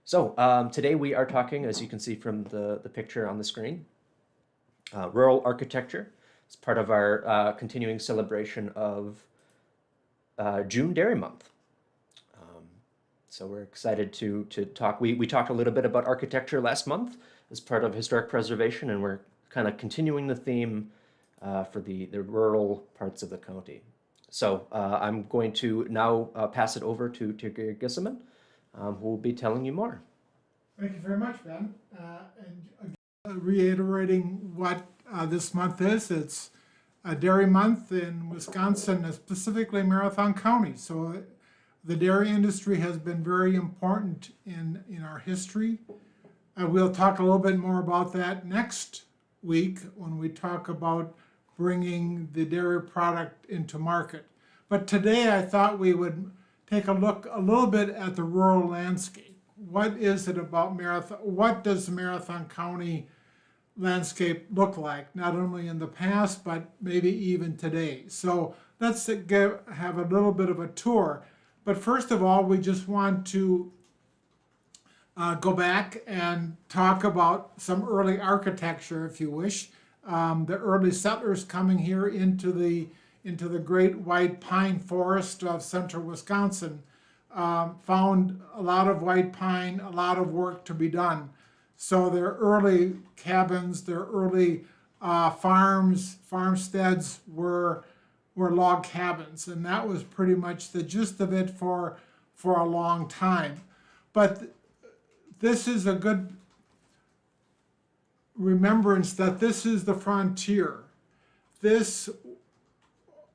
Today we are talking, as you can see from the picture on the screen, rural architecture. It's part of our continuing celebration of June Dairy Month. So we're excited to talk. We talked a little bit about architecture last month as part of historic preservation, and we're kind of continuing the theme for the rural parts of the county. So I'm going to now pass it over to Gary Gisselman, who will be telling you more. Thank you very much, Ben. And reiterating what this month is, it's a dairy month in Wisconsin, and specifically Marathon County. So the dairy industry has been very important in our history. We'll talk a little bit more about that next week when we talk about bringing the dairy product into market. But today I thought we would take a look a little bit at the rural landscape. What is it about Marathon? What does the Marathon County landscape look like, not only in the past, but maybe even today? So let's have a little bit of a tour. But first of all, we just want to go back and talk about some early architecture, if you wish. The early settlers coming here into the great white pine forest of central Wisconsin found a lot of white pine, a lot of work to be done. So their early cabins, their early farmsteads were log cabins, and that was pretty much the gist of it for a long time. But this is a good remembrance that this is the frontier. This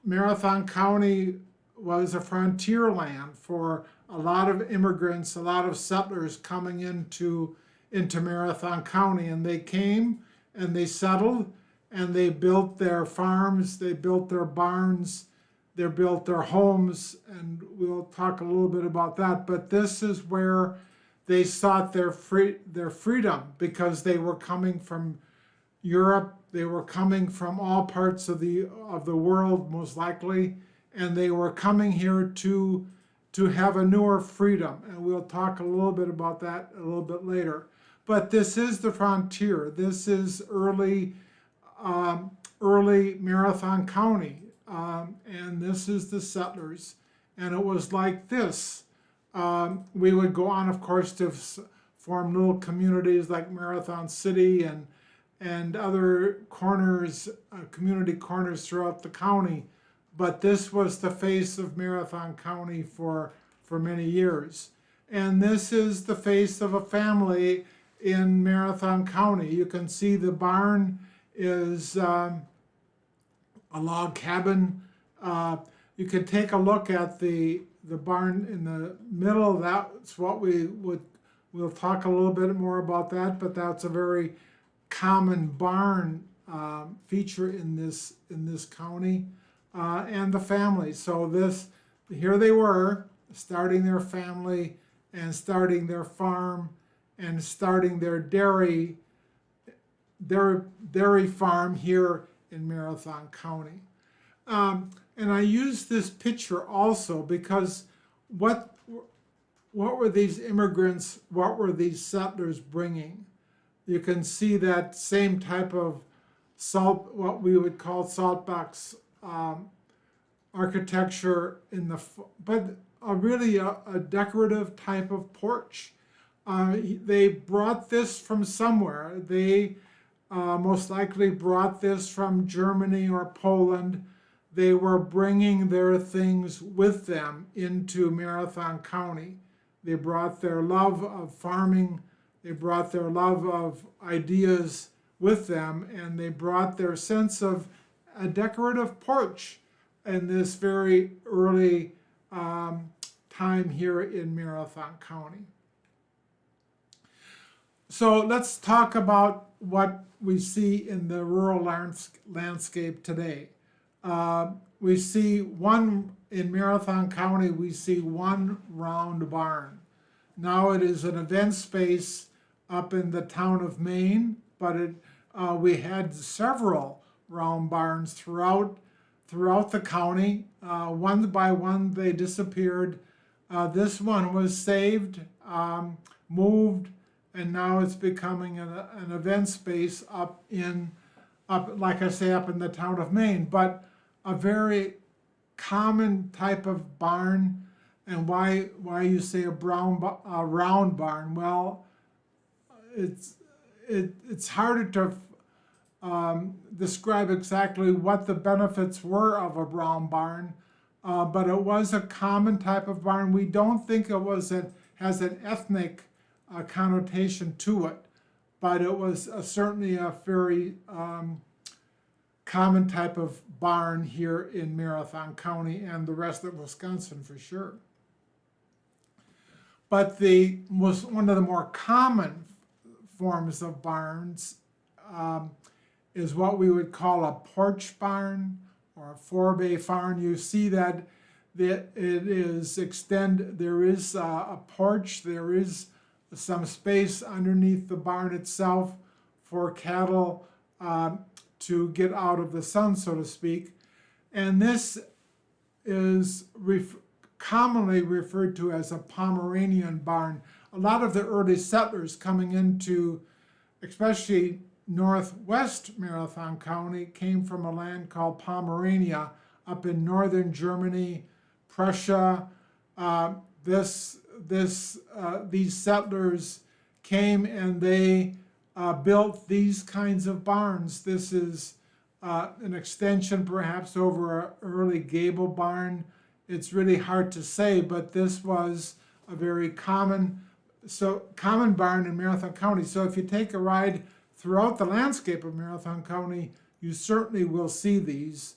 Marathon County was a frontier land for a lot of immigrants, a lot of settlers coming into Marathon County, and they came and they settled and they built their farms, they built their barns, they built their homes, and we'll talk a little bit about that. But this is where they sought their freedom, because they were coming from Europe, they were coming from all parts of the world, most likely, and they were coming here to have a newer freedom. And we'll talk a little bit about that a little bit later. But this is the frontier. This is early Marathon County, and this is the settlers. And it was like this. We would go on, of course, to form little communities like Marathon City and other corners, community corners throughout the county. But this was the face of Marathon County for many years. And this is the face of a family in Marathon County. You can see the barn is a log cabin. You can take a look at the barn in the middle. That's what we'll talk a little bit more about that, but that's a very common barn feature in this county, and the family. So here they were, starting their family and starting their farm and starting their dairy farm here in Marathon County. And I use this picture also because what were these immigrants, what were these settlers bringing? You can see that same type of salt, what we would call salt box architecture but really a decorative type of porch. They brought this from somewhere. They most likely brought this from Germany or Poland. They were bringing their things with them into Marathon County. They brought their love of farming, they brought their love of ideas with them, and they brought their sense of a decorative porch in this very early time here in Marathon County. So let's talk about what we see in the rural landscape today. We see in Marathon County, we see one round barn. Now it is an event space up in the town of Maine, but we had several round barns throughout the county. One by one, they disappeared. This one was saved. moved, and now it's becoming an event space up, like I say, up in the town of Maine. But a very common type of barn. And why you say a round barn? Well, it's harder to describe exactly what the benefits were of a round barn, but it was a common type of barn. We don't think it has an ethnic connotation to it, but it was certainly a very common type of barn here in Marathon County and the rest of Wisconsin for sure. But one of the more common forms of barns is what we would call a porch barn or a 4-bay barn. You see that it is there is a porch, there is some space underneath the barn itself for cattle to get out of the sun, so to speak. And this is commonly referred to as a Pomeranian barn. A lot of the early settlers coming into, especially northwest Marathon County, came from a land called Pomerania up in northern Germany, Prussia. These settlers came and they built these kinds of barns. This is an extension perhaps over an early gable barn. It's really hard to say, but this was a very common barn in Marathon County. So if you take a ride throughout the landscape of Marathon County, you certainly will see these,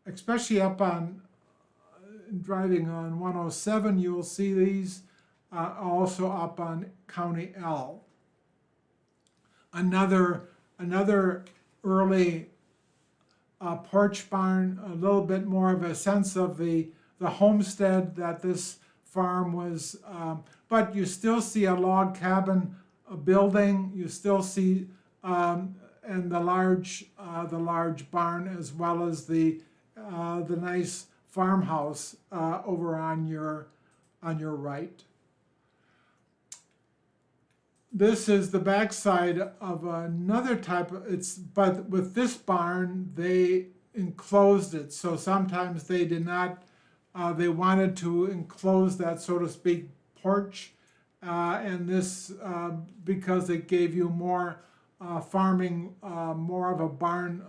especially up on driving on 107, you will see these, also up on County L. Another early porch barn, a little bit more of a sense of the homestead that this farm was, but you still see a log cabin building. You still see and the large barn, as well as the nice farmhouse over on your right. This is the backside of another type but with this barn, they enclosed it. So sometimes they did not, they wanted to enclose that, so to speak, porch. And this, because it gave you more farming, more of a barn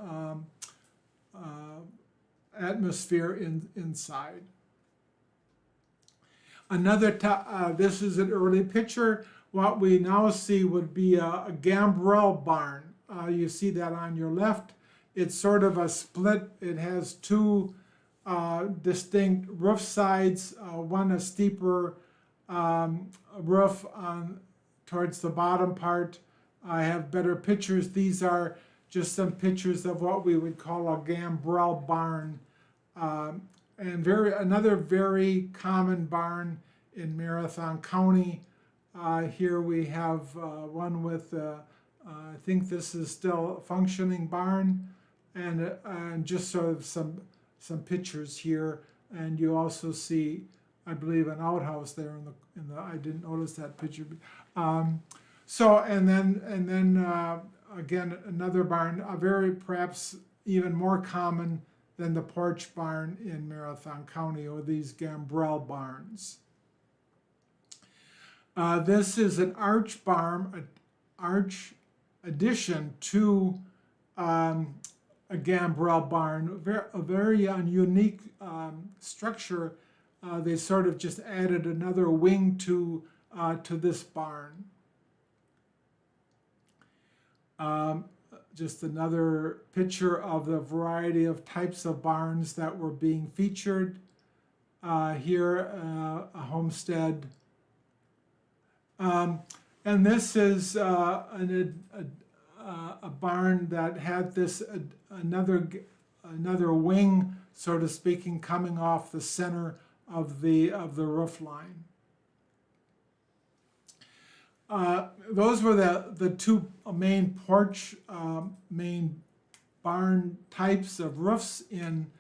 atmosphere inside. This is an early picture. What we now see would be a gambrel barn. You see that on your left. It's sort of a split. It has two distinct roof sides, one a steeper roof towards the bottom part. I have better pictures. These are just some pictures of what we would call a gambrel barn. And another very common barn in Marathon County. Here we have one with, I think this is still a functioning barn, and just sort of some pictures here. And you also see, I believe, an outhouse there in the I didn't notice that picture. And then again, another barn, a very perhaps even more common than the porch barn in Marathon County, or these gambrel barns. This is an arch barn, arch addition to a gambrel barn, a very unique structure. They sort of just added another wing to this barn. Just another picture of the variety of types of barns that were being featured. Here, a homestead. And this is a barn that had this another wing, so to speaking, coming off the center of the roof line. Those were the two main main barn types of roofs in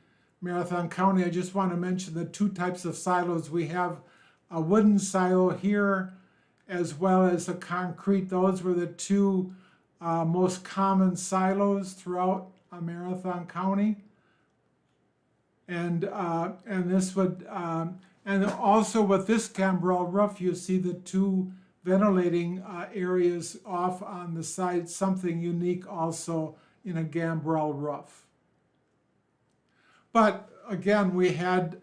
Marathon County. I just want to mention the two types of silos we have a wooden silo here, as well as a concrete. Those were the two most common silos throughout Marathon County. And this would, and also with this gambrel roof, you see the two ventilating areas off on the side, something unique also in a gambrel roof. But again, we had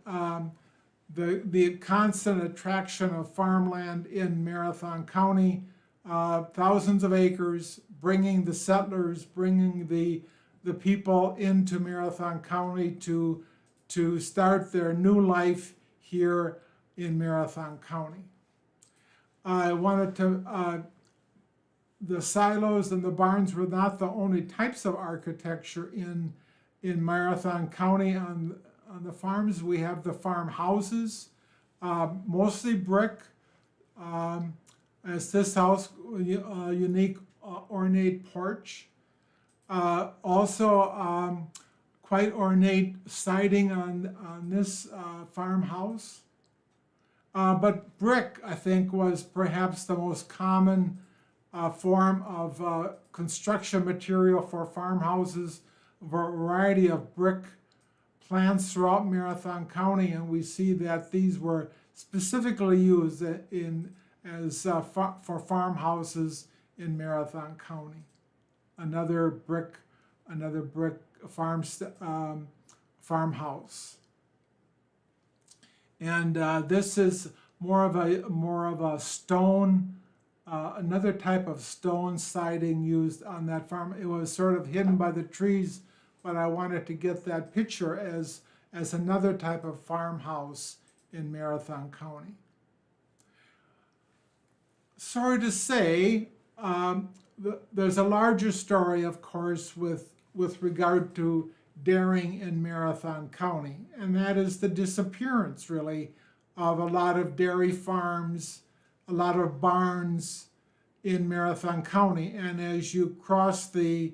the constant attraction of farmland in Marathon County, thousands of acres, bringing the settlers, bringing the people into Marathon County to start their new life here in Marathon County. I wanted to, the silos and the barns were not the only types of architecture in Marathon County. On the farms, we have the farmhouses, mostly brick, as this house, unique ornate porch. Also, quite ornate siding on this farmhouse. But brick, I think, was perhaps the most common form of construction material for farmhouses. A variety of brick plants throughout Marathon County, and we see that these were specifically used for farmhouses in Marathon County. Another brick farmhouse. And this is more of a stone, another type of stone siding used on that farm. It was sort of hidden by the trees, but I wanted to get that picture as another type of farmhouse in Marathon County. Sorry to say, there's a larger story, of course, with regard to dairying in Marathon County, and that is the disappearance, really, of a lot of dairy farms, a lot of barns in Marathon County. And as you cross the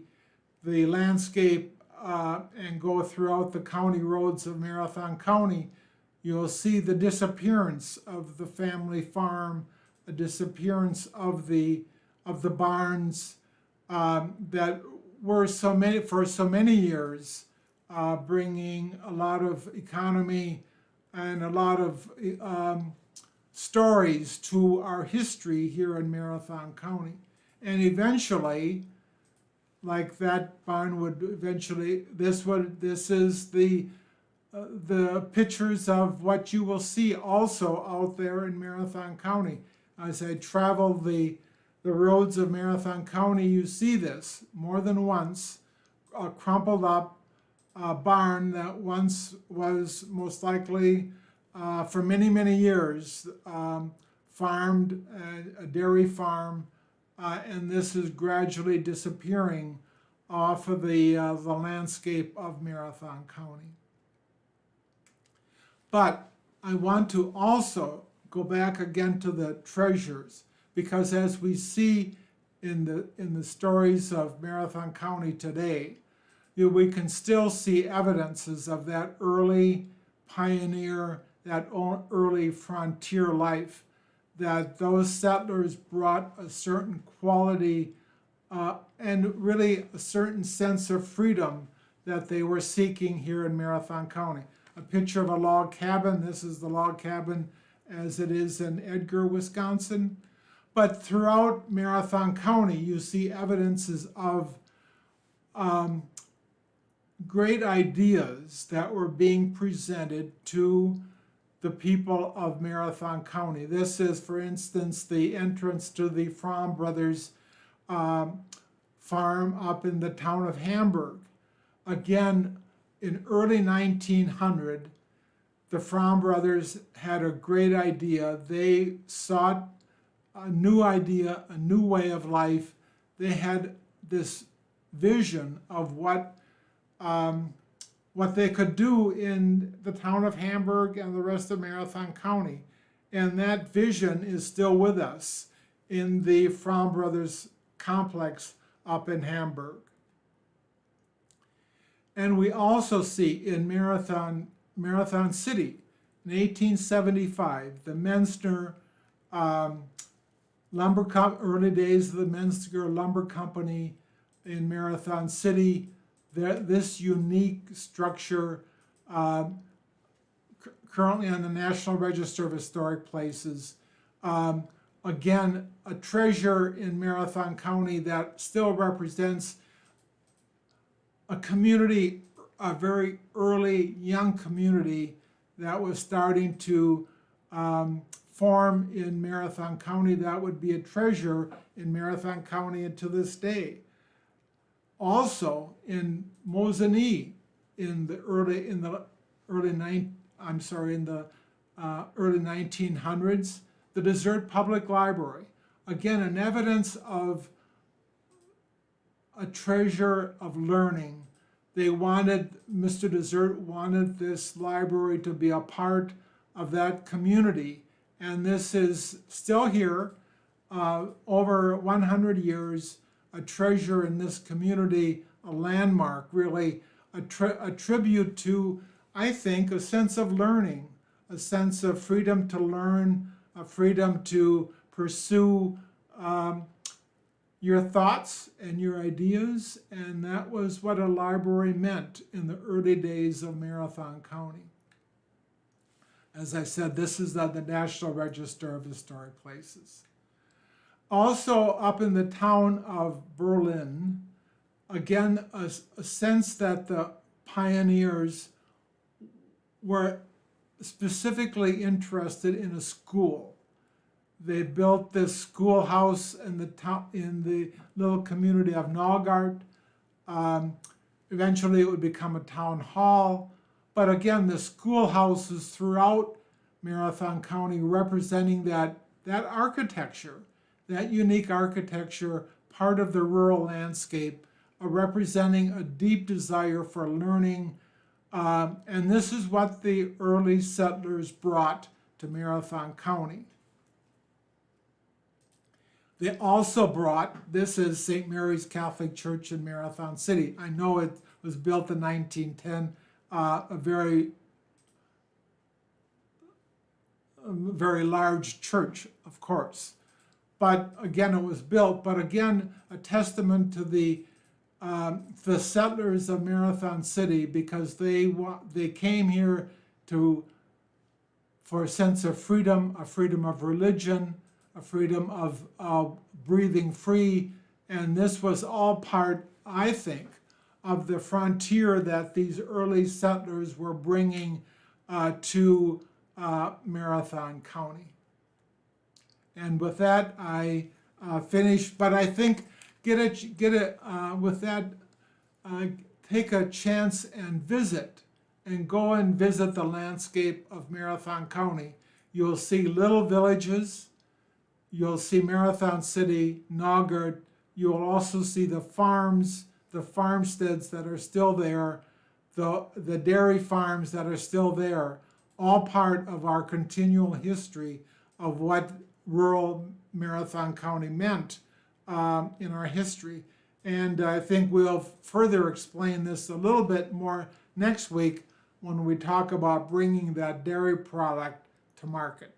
landscape and go throughout the county roads of Marathon County, you'll see the disappearance of the family farm, a disappearance of the barns that were for so many years, bringing a lot of economy and a lot of stories to our history here in Marathon County. And eventually, like that barn would eventually, this is the pictures of what you will see also out there in Marathon County. As I travel the roads of Marathon County, you see this more than once, a crumpled up barn that once was most likely for many, many years farmed, a dairy farm, and this is gradually disappearing off of the landscape of Marathon County. But I want to also go back again to the treasures, because as we see in the stories of Marathon County today, we can still see evidences of that early pioneer, that early frontier life, that those settlers brought a certain quality and really a certain sense of freedom that they were seeking here in Marathon County. A picture of a log cabin. This is the log cabin as it is in Edgar, Wisconsin. But throughout Marathon County, you see evidences of great ideas that were being presented to the people of Marathon County. This is, for instance, the entrance to the Fromm Brothers farm up in the town of Hamburg. Again, in early 1900, the Fromm Brothers had a great idea. They sought a new idea, a new way of life. They had this vision of what they could do in the town of Hamburg and the rest of Marathon County. And that vision is still with us in the Fromm Brothers complex up in Hamburg. And we also see in Marathon City, in 1875, the Menster early days of the Menster Lumber Company in Marathon City. This unique structure, currently on the National Register of Historic Places. Again, a treasure in Marathon County that still represents a community, a very early young community that was starting to form in Marathon County. That would be a treasure in Marathon County and to this day. Also in Mosinee, in the early 1900s, the Desert Public Library. Again, an evidence of a treasure of learning. Mr. Desert wanted this library to be a part of that community. And this is still here, over 100 years, a treasure in this community, a landmark, really a tribute to, I think, a sense of learning, a sense of freedom to learn, a freedom to pursue your thoughts and your ideas, and that was what a library meant in the early days of Marathon County. As I said, this is the National Register of Historic Places. Also up in the town of Berlin, again, a sense that the pioneers were specifically interested in a school. They built this schoolhouse in the little community of Naugart. Eventually it would become a town hall. But again, the schoolhouses throughout Marathon County representing that architecture, that unique architecture, part of the rural landscape, representing a deep desire for learning. And this is what the early settlers brought to Marathon County. They also brought, this is St. Mary's Catholic Church in Marathon City. I know it was built in 1910, a very large church, of course. But again, it was built, but again, a testament to the settlers of Marathon City, because they came here for a sense of freedom, a freedom of religion, a freedom of breathing free, and this was all part, I think, of the frontier that these early settlers were bringing to Marathon County. And with that, I finish. But I think with that, take a chance and visit, and go and visit the landscape of Marathon County. You'll see little villages. You'll see Marathon City, Naugart. You'll also see the farms, the farmsteads that are still there, the dairy farms that are still there, all part of our continual history of what rural Marathon County meant in our history. And I think we'll further explain this a little bit more next week when we talk about bringing that dairy product to market.